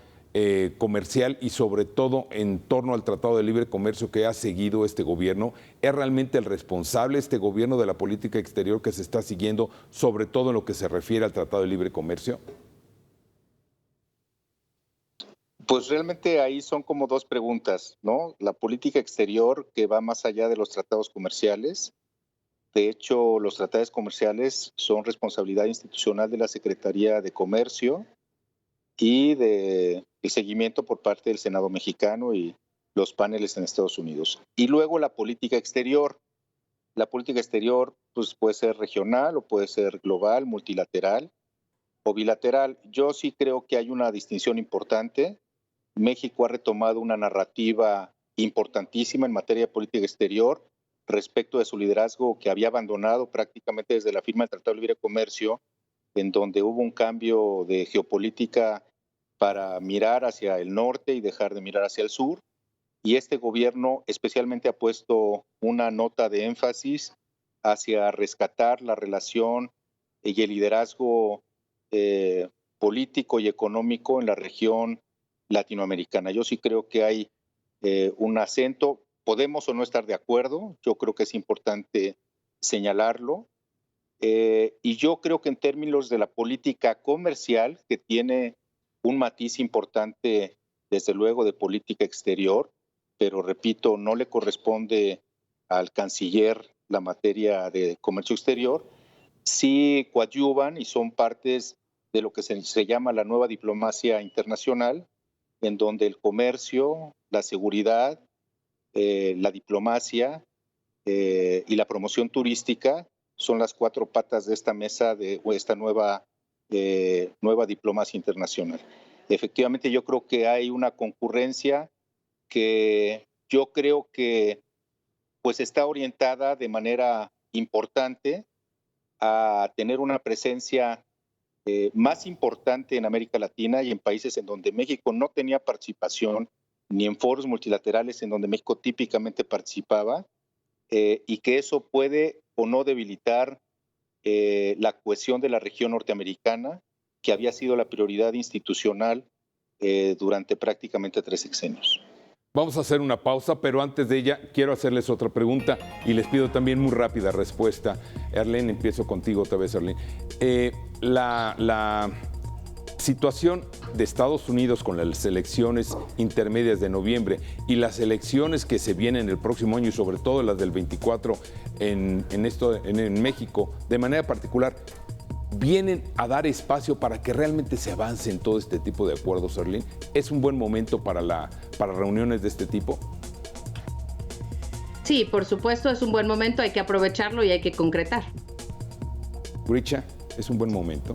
comercial y sobre todo en torno al Tratado de Libre Comercio que ha seguido este gobierno? ¿Es realmente el responsable este gobierno de la política exterior que se está siguiendo, sobre todo en lo que se refiere al Tratado de Libre Comercio? Pues realmente ahí son como dos preguntas, ¿no? La política exterior que va más allá de los tratados comerciales. De hecho, los tratados comerciales son responsabilidad institucional de la Secretaría de Comercio y de el seguimiento por parte del Senado mexicano y los paneles en Estados Unidos. Y luego la política exterior. La política exterior pues, puede ser regional o puede ser global, multilateral o bilateral. Yo sí creo que hay una distinción importante. México ha retomado una narrativa importantísima en materia de política exterior respecto de su liderazgo que había abandonado prácticamente desde la firma del Tratado de Libre Comercio, en donde hubo un cambio de geopolítica para mirar hacia el norte y dejar de mirar hacia el sur. Y este gobierno especialmente ha puesto una nota de énfasis hacia rescatar la relación y el liderazgo político y económico en la región latinoamericana. Yo sí creo que hay un acento, podemos o no estar de acuerdo, yo creo que es importante señalarlo, y yo creo que en términos de la política comercial, que tiene un matiz importante, desde luego, de política exterior, pero repito, no le corresponde al canciller la materia de comercio exterior, sí coadyuvan y son partes de lo que se llama la nueva diplomacia internacional, en donde el comercio, la seguridad, la diplomacia y la promoción turística son las cuatro patas de esta mesa, de esta nueva diplomacia internacional. Efectivamente, yo creo que hay una concurrencia que yo creo que pues está orientada de manera importante a tener una presencia más importante en América Latina y en países en donde México no tenía participación, ni en foros multilaterales en donde México típicamente participaba, y que eso puede o no debilitar la cohesión de la región norteamericana, que había sido la prioridad institucional durante prácticamente 3 sexenios. Vamos a hacer una pausa, pero antes de ella quiero hacerles otra pregunta y les pido también muy rápida respuesta. Arlene, empiezo contigo otra vez, Arlene. La situación de Estados Unidos con las elecciones intermedias de noviembre y las elecciones que se vienen el próximo año y sobre todo las del 24 en México, de manera particular, vienen a dar espacio para que realmente se avance en todo este tipo de acuerdos, Arlene. ¿Es un buen momento para reuniones de este tipo? Sí, por supuesto, es un buen momento, hay que aprovecharlo y hay que concretar. Grisha, ¿es un buen momento?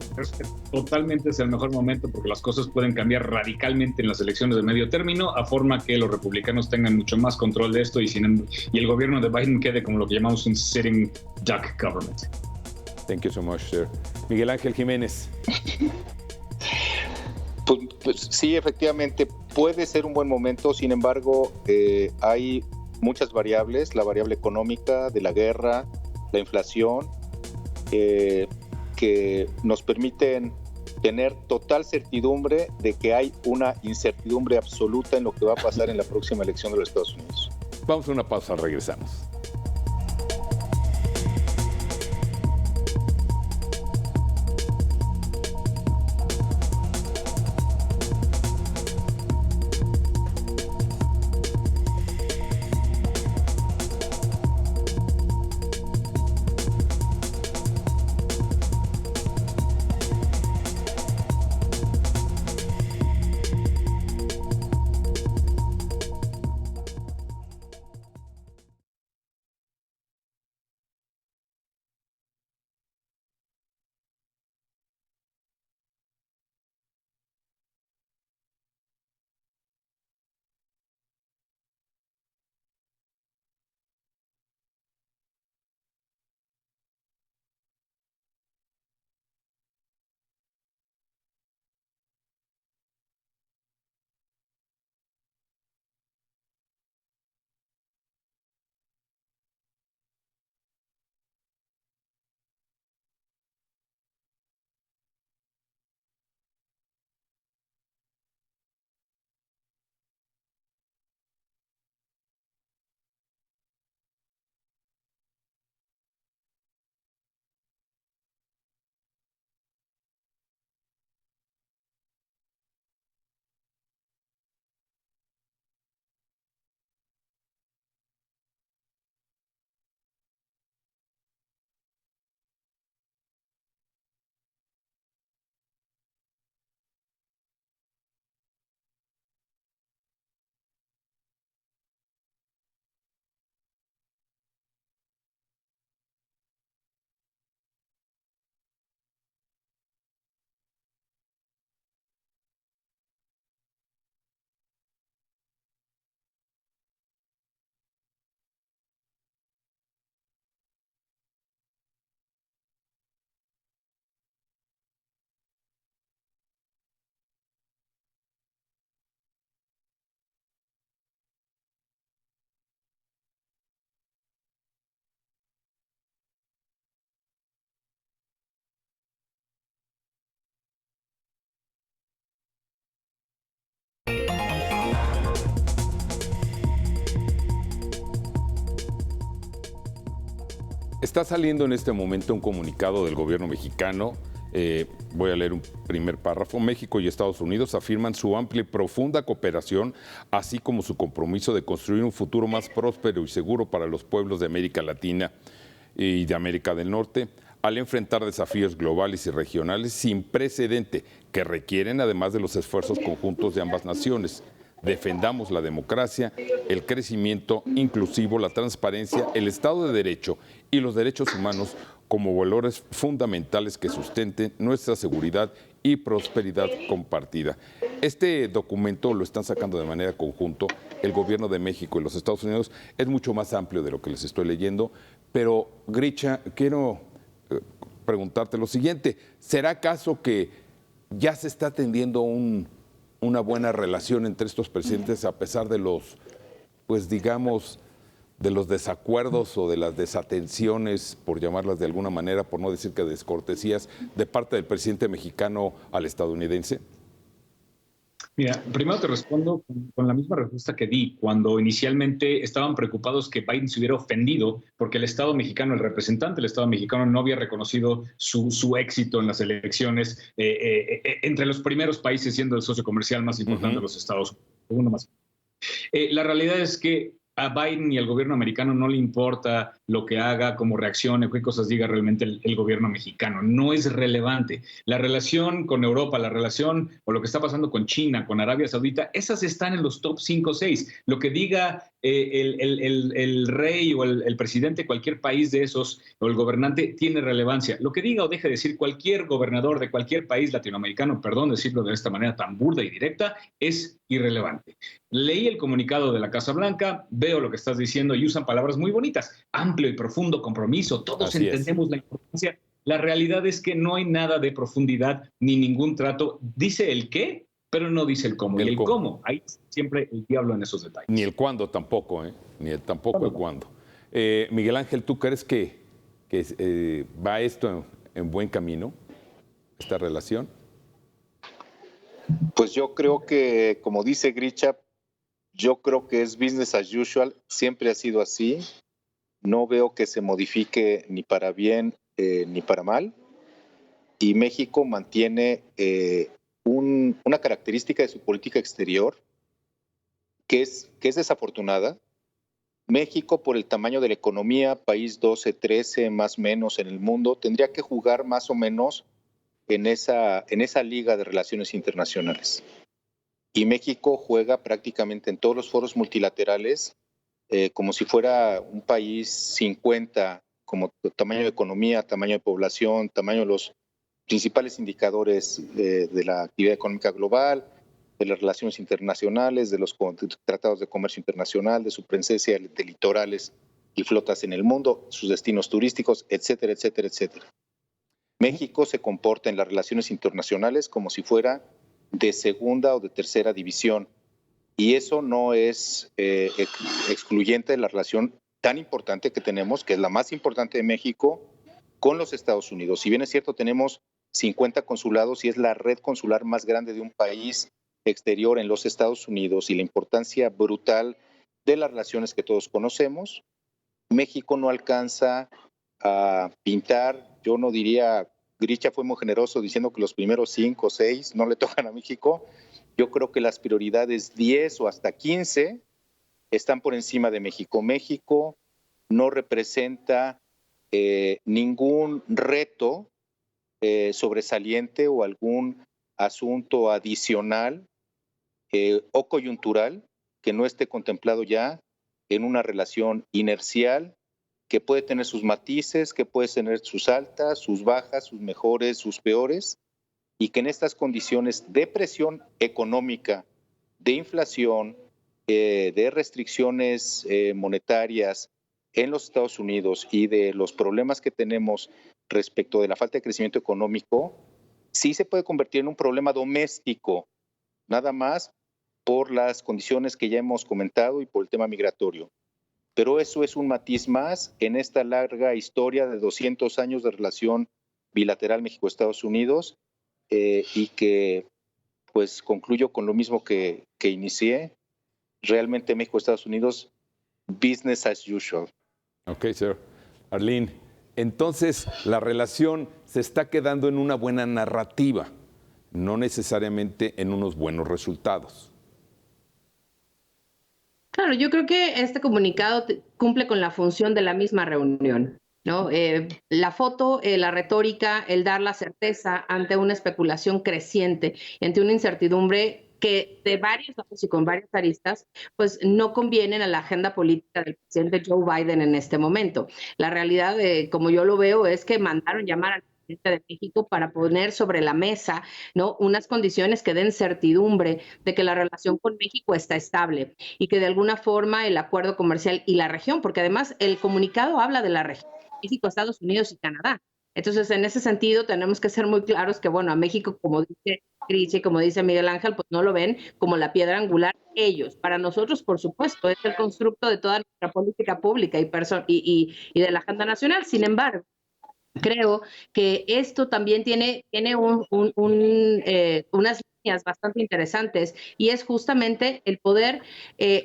Totalmente es el mejor momento porque las cosas pueden cambiar radicalmente en las elecciones de medio término, a forma que los republicanos tengan mucho más control de esto y el gobierno de Biden quede como lo que llamamos un sitting duck government. Thank you so much, sir. Miguel Ángel Jiménez. Pues sí, efectivamente, puede ser un buen momento, sin embargo, hay muchas variables, la variable económica de la guerra, la inflación, que nos permiten tener total certidumbre de que hay una incertidumbre absoluta en lo que va a pasar en la próxima elección de los Estados Unidos. Vamos a una pausa, regresamos. Está saliendo en este momento un comunicado del gobierno mexicano. Voy a leer un primer párrafo. México y Estados Unidos afirman su amplia y profunda cooperación, así como su compromiso de construir un futuro más próspero y seguro para los pueblos de América Latina y de América del Norte, al enfrentar desafíos globales y regionales sin precedente que requieren, además de los esfuerzos conjuntos de ambas naciones. Defendamos la democracia, el crecimiento inclusivo, la transparencia, el Estado de Derecho y los derechos humanos como valores fundamentales que sustenten nuestra seguridad y prosperidad compartida. Este documento lo están sacando de manera conjunta el gobierno de México y los Estados Unidos. Es mucho más amplio de lo que les estoy leyendo, pero Grisha, quiero preguntarte lo siguiente. ¿Será acaso que ya se está tendiendo una buena relación entre estos presidentes a pesar de los, pues digamos, de los desacuerdos o de las desatenciones, por llamarlas de alguna manera, por no decir que descortesías, de parte del presidente mexicano al estadounidense? Mira, primero te respondo con la misma respuesta que di cuando inicialmente estaban preocupados que Biden se hubiera ofendido porque el Estado mexicano, el representante del Estado mexicano no había reconocido su éxito en las elecciones entre los primeros países, siendo el socio comercial más importante de los Estados Unidos. Segundo más. La realidad es que a Biden y al gobierno americano no le importa lo que haga, cómo reaccione, qué cosas diga realmente el gobierno mexicano. No es relevante. La relación con Europa, la relación o lo que está pasando con China, con Arabia Saudita, esas están en los top 5 o 6. Lo que diga el rey o el presidente de cualquier país de esos o el gobernante tiene relevancia. Lo que diga o deje de decir cualquier gobernador de cualquier país latinoamericano, perdón decirlo de esta manera tan burda y directa, es irrelevante. Leí el comunicado de la Casa Blanca, veo lo que estás diciendo y usan palabras muy bonitas. Amplio y profundo compromiso, todos entendemos la importancia. La realidad es que no hay nada de profundidad ni ningún trato. Dice el qué, pero no dice el cómo. Y el cómo, ahí siempre el diablo en esos detalles. Ni el cuándo tampoco, ni el tampoco el cuándo. Miguel Ángel, ¿tú crees que va esto en buen camino, esta relación? Pues yo creo que, como dice Grisha, yo creo que es business as usual, siempre ha sido así. No veo que se modifique ni para bien ni para mal. Y México mantiene una característica de su política exterior que es desafortunada. México, por el tamaño de la economía, país 12, 13 más o menos en el mundo, tendría que jugar más o menos en esa liga de relaciones internacionales. Y México juega prácticamente en todos los foros multilaterales como si fuera un país 50, como tamaño de economía, tamaño de población, tamaño de los principales indicadores de la actividad económica global, de las relaciones internacionales, de los tratados de comercio internacional, de su presencia de litorales y flotas en el mundo, sus destinos turísticos, etcétera, etcétera, etcétera. México se comporta en las relaciones internacionales como si fuera de segunda o de tercera división. Y eso no es excluyente de la relación tan importante que tenemos, que es la más importante de México, con los Estados Unidos. Si bien es cierto, tenemos 50 consulados y es la red consular más grande de un país exterior en los Estados Unidos y la importancia brutal de las relaciones que todos conocemos, México no alcanza a pintar, yo no diría, Grisha fue muy generoso diciendo que los primeros 5 o 6 no le tocan a México. Yo creo que las prioridades 10 o hasta 15 están por encima de México. México no representa ningún reto sobresaliente o algún asunto adicional o coyuntural que no esté contemplado ya en una relación inercial que puede tener sus matices, que puede tener sus altas, sus bajas, sus mejores, sus peores, y que en estas condiciones de presión económica, de inflación, de restricciones monetarias en los Estados Unidos y de los problemas que tenemos respecto de la falta de crecimiento económico, sí se puede convertir en un problema doméstico, nada más por las condiciones que ya hemos comentado y por el tema migratorio. Pero eso es un matiz más en esta larga historia de 200 años de relación bilateral México-Estados Unidos y que pues concluyo con lo mismo que inicié. Realmente México-Estados Unidos, business as usual. Ok, sir. Arlene, Entonces, la relación se está quedando en una buena narrativa, no necesariamente en unos buenos resultados. Claro, yo creo que este comunicado cumple con la función de la misma reunión, ¿no? La foto, la retórica, el dar la certeza ante una especulación creciente, ante una incertidumbre que de varios lados y con varias aristas, pues no convienen a la agenda política del presidente Joe Biden en este momento. La realidad, como yo lo veo, es que mandaron llamar al presidente de México para poner sobre la mesa, ¿no?, unas condiciones que den certidumbre de que la relación con México está estable y que de alguna forma el acuerdo comercial y la región, porque además el comunicado habla de la región, México, Estados Unidos y Canadá. Entonces, en ese sentido, tenemos que ser muy claros que, bueno, a México, como dice Cris y como dice Miguel Ángel, pues no lo ven como la piedra angular ellos. Para nosotros, por supuesto, es el constructo de toda nuestra política pública y de la agenda nacional. Sin embargo, creo que esto también tiene unas líneas bastante interesantes y es justamente el poder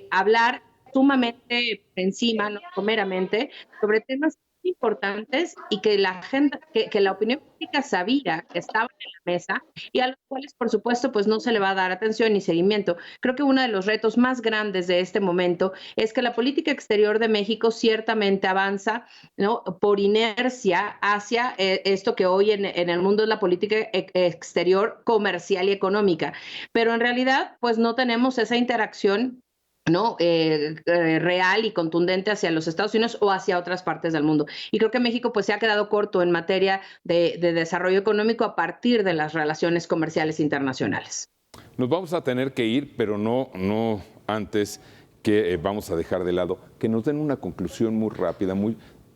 hablar sumamente por encima, no someramente, sobre temas importantes y que la agenda, que la opinión pública sabía que estaban en la mesa y a los cuales, por supuesto, pues no se le va a dar atención ni seguimiento. Creo que uno de los retos más grandes de este momento es que la política exterior de México ciertamente avanza, ¿no?, por inercia hacia esto que hoy en el mundo es la política exterior comercial y económica, pero en realidad pues no tenemos esa interacción, ¿no?, real y contundente hacia los Estados Unidos o hacia otras partes del mundo. Y creo que México pues se ha quedado corto en materia de desarrollo económico a partir de las relaciones comerciales internacionales. Nos vamos a tener que ir, pero no antes que vamos a dejar de lado que nos den una conclusión muy rápida,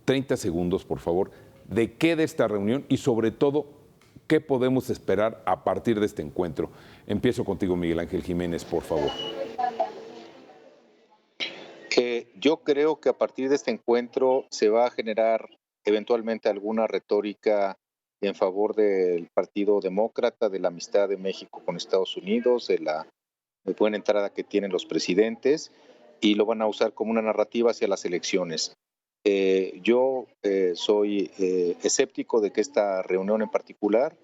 30 segundos, por favor, de qué de esta reunión y sobre todo qué podemos esperar a partir de este encuentro. Empiezo contigo, Miguel Ángel Jiménez, por favor. Yo creo que a partir de este encuentro se va a generar eventualmente alguna retórica en favor del Partido Demócrata, de la amistad de México con Estados Unidos, de la buena entrada que tienen los presidentes, y lo van a usar como una narrativa hacia las elecciones. Yo soy escéptico de que esta reunión en particular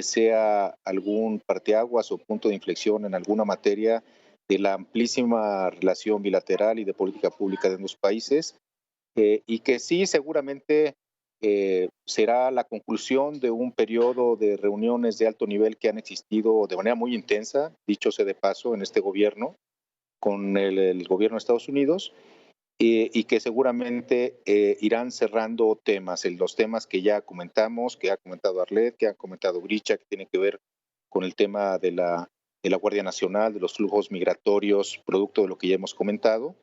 sea algún parteaguas o punto de inflexión en alguna materia de la amplísima relación bilateral y de política pública de ambos países, y que sí seguramente será la conclusión de un periodo de reuniones de alto nivel que han existido de manera muy intensa, dicho sea de paso, en este gobierno, con el gobierno de Estados Unidos, y que seguramente irán cerrando temas, los temas que ya comentamos, que ha comentado Arlet, que ha comentado Grisha, que tienen que ver con el tema de la Guardia Nacional, de los flujos migratorios, producto de lo que ya hemos comentado,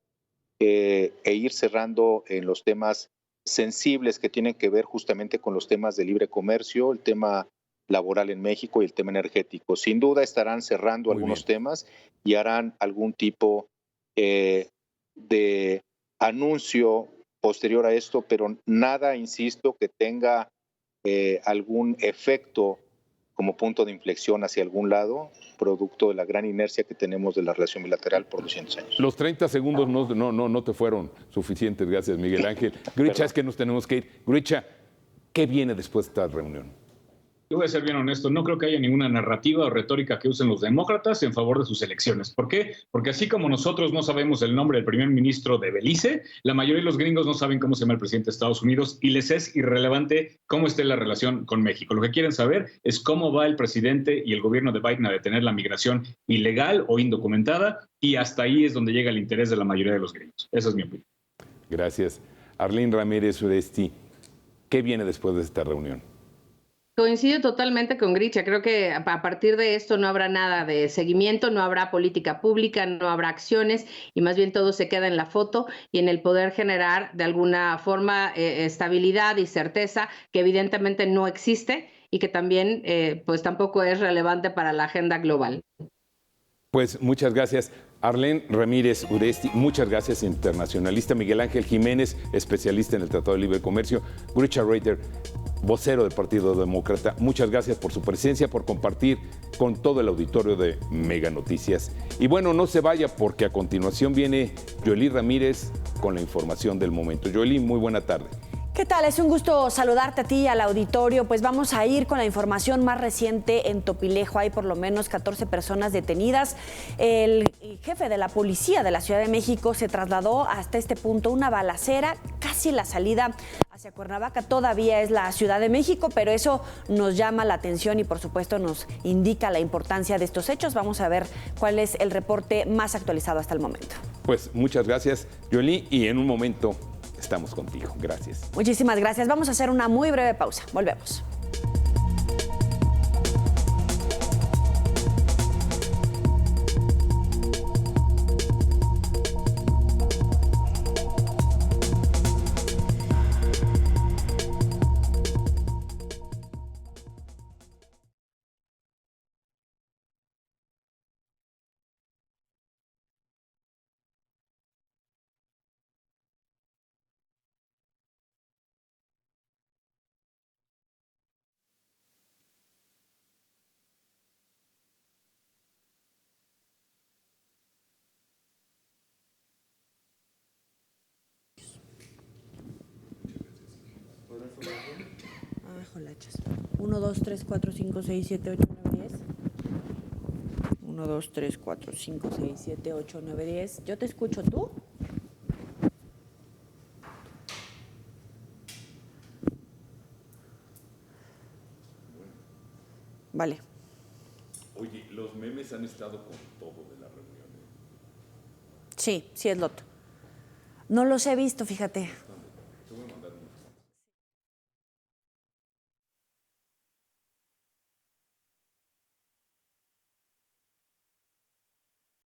e ir cerrando en los temas sensibles que tienen que ver justamente con los temas de libre comercio, el tema laboral en México y el tema energético. Sin duda estarán cerrando algunos temas y harán algún tipo de anuncio posterior a esto, pero nada, insisto, que tenga algún efecto como punto de inflexión hacia algún lado, producto de la gran inercia que tenemos de la relación bilateral por 200 años. Los 30 segundos no te fueron suficientes, gracias, Miguel Ángel. Grisha, es que nos tenemos que ir. Grisha, ¿qué viene después de esta reunión? Yo voy a ser bien honesto, no creo que haya ninguna narrativa o retórica que usen los demócratas en favor de sus elecciones. ¿Por qué? Porque así como nosotros no sabemos el nombre del primer ministro de Belice, la mayoría de los gringos no saben cómo se llama el presidente de Estados Unidos y les es irrelevante cómo esté la relación con México. Lo que quieren saber es cómo va el presidente y el gobierno de Biden a detener la migración ilegal o indocumentada, y hasta ahí es donde llega el interés de la mayoría de los gringos. Esa es mi opinión. Gracias. Arlene Ramírez Uresti, ¿qué viene después de esta reunión? Coincido totalmente con Grisha. Creo que a partir de esto no habrá nada de seguimiento, no habrá política pública, no habrá acciones y más bien todo se queda en la foto y en el poder generar de alguna forma estabilidad y certeza que evidentemente no existe y que también pues tampoco es relevante para la agenda global. Pues muchas gracias. Arlene Ramírez Uresti, muchas gracias, internacionalista. Miguel Ángel Jiménez, especialista en el Tratado de Libre Comercio. Grisha Rader, vocero del Partido Demócrata, muchas gracias por su presencia, por compartir con todo el auditorio de Mega Noticias. Y bueno, no se vaya porque a continuación viene Joely Ramírez con la información del momento. Joely, muy buena tarde. ¿Qué tal? Es un gusto saludarte a ti y al auditorio. Pues vamos a ir con la información más reciente en Topilejo. Hay por lo menos 14 personas detenidas. El jefe de la policía de la Ciudad de México se trasladó hasta este punto, una balacera, casi la salida hacia Cuernavaca. Todavía es la Ciudad de México, pero eso nos llama la atención y por supuesto nos indica la importancia de estos hechos. Vamos a ver cuál es el reporte más actualizado hasta el momento. Pues muchas gracias, Yoli, y en un momento estamos contigo. Gracias. Muchísimas gracias. Vamos a hacer una muy breve pausa. Volvemos. Abajo la echas. 1, 2, 3, 4, 5, 6, 7, 8, 9, 10. 1, 2, 3, 4, 5, 6, 7, 8, 9, 10. Yo te escucho, ¿tú? Vale. Oye, los memes han estado con todo de la reunión. Sí, sí es Loto. No los he visto, fíjate.